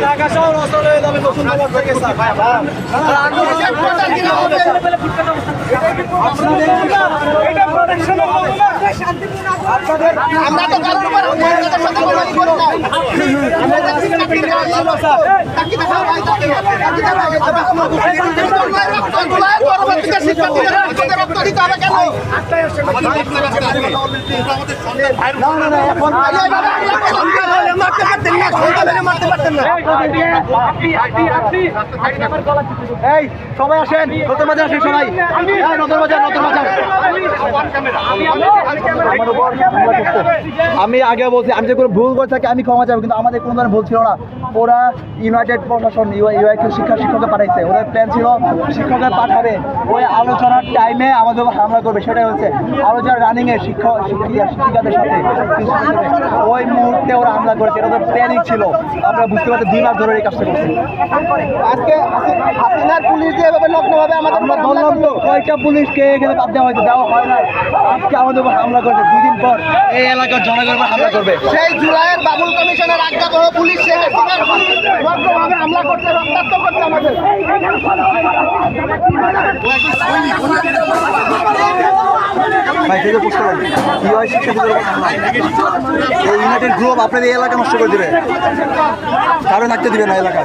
ঢাকা শহর অচল হয়ে যাবে নতুন সবাই আসেন, নতুন বাজার আসেন সবাই, নতুন বাজার। আমি আগে বলছি, আমি যে কোনো ভুল করে থাকি আমি ক্ষমা চাইবো, কিন্তু আমাদের কোনো ধরনের ভুল ছিল না। ওরা ইউনাইটেড প্রশাসন ইউআইকে শিক্ষককে পাঠাইছে, ওদের প্ল্যান ছিল শিক্ষককে পাঠাবে, ওই আলোচনার টাইমে আমাদের হামলা করবে, সেটাই হচ্ছে আলোচনার রানিংয়ে শিক্ষিকাদের সাথে। ওই মুহূর্তে ওরা হামলা করেছে, এটা ওদের প্ল্যানিং ছিল। আমরা বুঝতে পারছি 2 মাস ধরে এই কাজটা করছি। আজকে হাসিনার পুলিশ দিয়ে এভাবে নগ্নভাবে আমাদের বললাম তো, কয়টা পুলিশকে এখানে বাদ দেওয়া হয়েছে, দেওয়া হয় না। আজকে আমাদের উপর হামলা করেছে, 2 দিন পর এই এলাকার জনগণের উপর হামলা করবে। সেই জুলাইয়ের বাবুল কমিশনের আজ্ঞাবহ পুলিশ নগ্নভাবে হামলা করছে, রক্তাক্ত করছে আমাদের। ইউনাইটেড গ্রুপ আপনাদের এলাকা নষ্ট করে দিবে, কারো থাকতে দিবে না এলাকা।